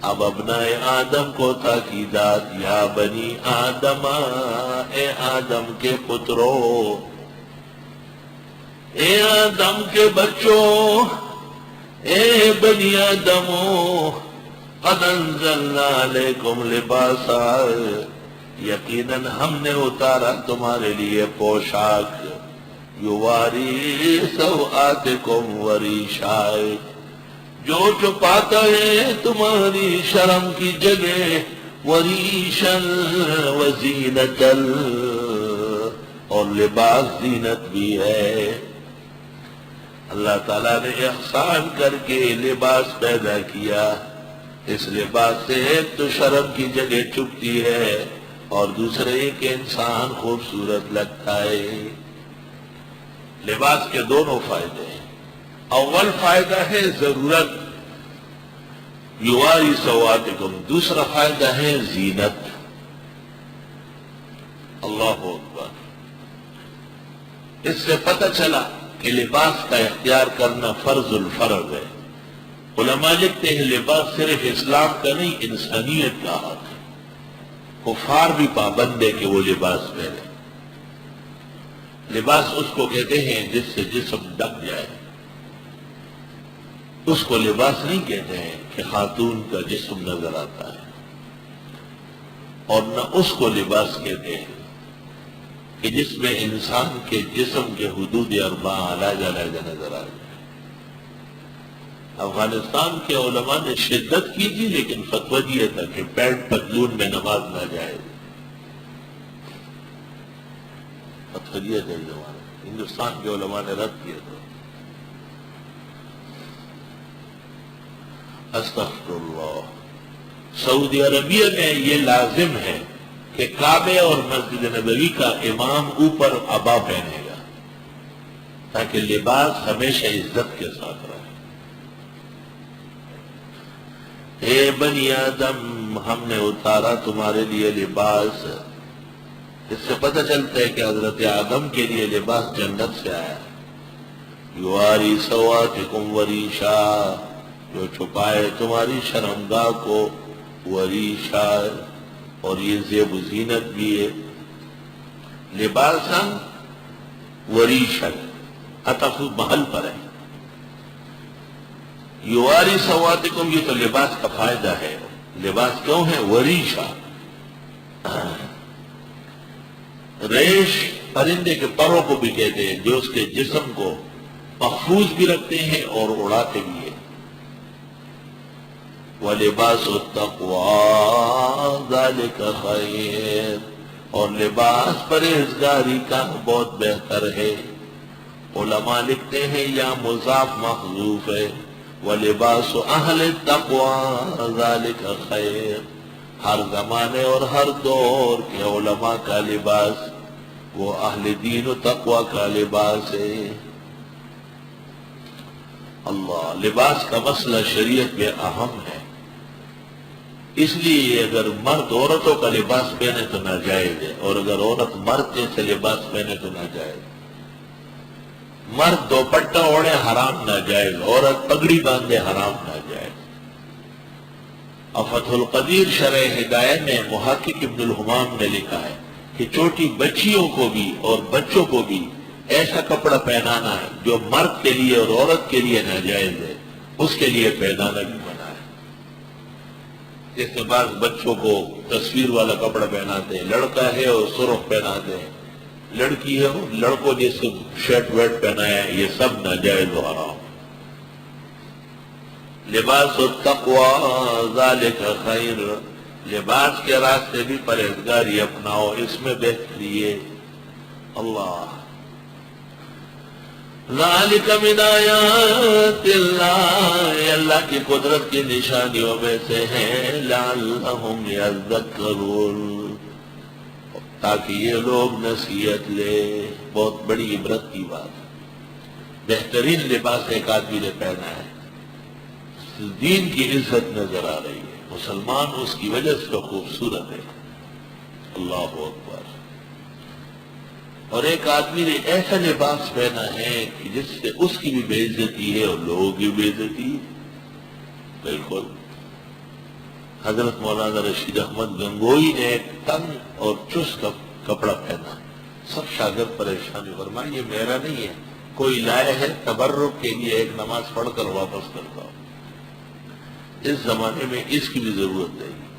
اب ابنائے آدم کو تاکیدات، یا بنی آدم، اے آدم کے پترو، اے آدم کے بچوں، اے بنی آدمو، قد انزلنا علیکم لباسا، یقیناً ہم نے اتارا تمہارے لیے پوشاک، یواری سوآتکم وریشا، جو چھپاتا ہے تمہاری شرم کی جگہ، وریشن وزینتل، اور لباس زینت بھی ہے۔ اللہ تعالیٰ نے احسان کر کے لباس پیدا کیا، اس لباس سے ایک تو شرم کی جگہ چھپتی ہے، اور دوسرے کہ انسان خوبصورت لگتا ہے۔ لباس کے دونوں فائدے ہیں۔ اول فائدہ ہے ضرورت، یواری سواتکم، دوسرا فائدہ ہے زینت۔ اللہ اکبر۔ اس سے پتہ چلا کہ لباس کا اختیار کرنا فرض الفرض ہے۔ علماء لکھتے ہیں لباس صرف اسلام کا نہیں، انسانیت کا حق ہے۔ کفار بھی پابند ہے کہ وہ لباس پہنے۔ لباس اس کو کہتے ہیں جس سے جسم ڈھک جائے، اس کو لباس نہیں کہتے ہیں کہ خاتون کا جسم نظر آتا ہے، اور نہ اس کو لباس کہتے ہیں کہ جس میں انسان کے جسم کے حدود اربع علیحدہ علیحدہ نظر آ جائے۔ افغانستان کے علماء نے شدت کی تھی، لیکن فتویٰ دیا تھا کہ پینٹ پتلون میں نماز نہ جائے۔ فتویٰ دیا تھا ہندوستان کے علماء نے رد کیا تھا۔ استغفر اللہ۔ سعودی عربیہ میں یہ لازم ہے کہ کعبے اور مسجد نبوی کا امام اوپر عبا پہنے گا، تاکہ لباس ہمیشہ عزت کے ساتھ رہے۔ اے بنی آدم، ہم نے اتارا تمہارے لیے لباس۔ اس سے پتہ چلتا ہے کہ حضرت آدم کے لیے لباس جنت سے آیا ہے۔ یواری سواتکم وریشا، جو چھپائے تمہاری شرمگاہ کو، وریشا، اور یہ زیب و زینت بھی ہے۔ لباسا وریشا، عطف محل پر ہے۔ یواری سواتکم، یہ تو لباس کا فائدہ ہے۔ لباس کیوں ہے؟ وریشا، ریش پرندے کے پروں کو بھی کہتے ہیں، جو اس کے جسم کو محفوظ بھی رکھتے ہیں اور اڑاتے بھی ہیں۔ وَلِبَاسُ التَّقْوَىٰ ذَلِكَ خَيْرٌ، اور لباس پرہیزگاری کا بہت بہتر ہے۔ علماء لکھتے ہیں یا مضاف محذوف ہے، وَلِبَاسُ أَهْلِ التَّقْوَىٰ ذَلِكَ خَيْرٌ، ہر زمانے اور ہر دور کے علماء کا لباس وہ اہل دین و تقوی کا لباس ہے۔ اللہ، لباس کا مسئلہ شریعت میں اہم ہے، اس لیے اگر مرد عورتوں کا لباس پہنے تو ناجائز ہے، اور اگر عورت مرد جیسے لباس پہنے تو ناجائز۔ مرد دوپٹہ اوڑھے حرام ناجائز، عورت پگڑی باندھے حرام ناجائز۔ اور فتح القدیر شرح ہدایہ میں محقق ابن الحمام نے لکھا ہے کہ چھوٹی بچیوں کو بھی اور بچوں کو بھی ایسا کپڑا پہنانا ہے جو مرد کے لیے اور عورت کے لیے ناجائز ہے، اس کے لیے پہنانا بھی منع ہے۔ جیسے بعض بچوں کو تصویر والا کپڑا پہناتے ہیں، لڑکا ہے اور سرخ پہناتے ہیں، لڑکی ہے اور لڑکوں جیسے شرٹ ویٹ پہنایا ہے، یہ سب ناجائز و حرام۔ لباس التقویٰ ذالک خیر، لباس کے راستے بھی پرہیزگاری اپناؤ، اس میں بہتری ہے۔ اللہ، ذالک من آیات اللہ، یہ اللہ کی قدرت کی نشانیوں میں سے ہیں، لعلہم یذکرون، تاکہ یہ لوگ نصیحت لے۔ بہت بڑی عبرت کی بات ہے۔ بہترین لباس ایک آدمی نے پہنا ہے، دین کی عزت نظر آ رہی ہے، مسلمان اس کی وجہ سے خوبصورت ہے۔ اللہ اکبر۔ اور ایک آدمی نے ایسا لباس پہنا ہے کہ جس سے اس کی بھی بے عزتی ہے اور لوگوں کی بے عزتی ہے۔ بالکل حضرت مولانا رشید احمد گنگوئی نے ایک تنگ اور چست کپڑا پہنا، سب شاگرد پریشان ہوئے، فرمایا یہ میرا نہیں ہے، کوئی لائے ہے تبرک کے لیے ایک نماز پڑھ کر واپس کرتا ہوں۔ اس زمانے میں اس کی بھی ضرورت نہیں۔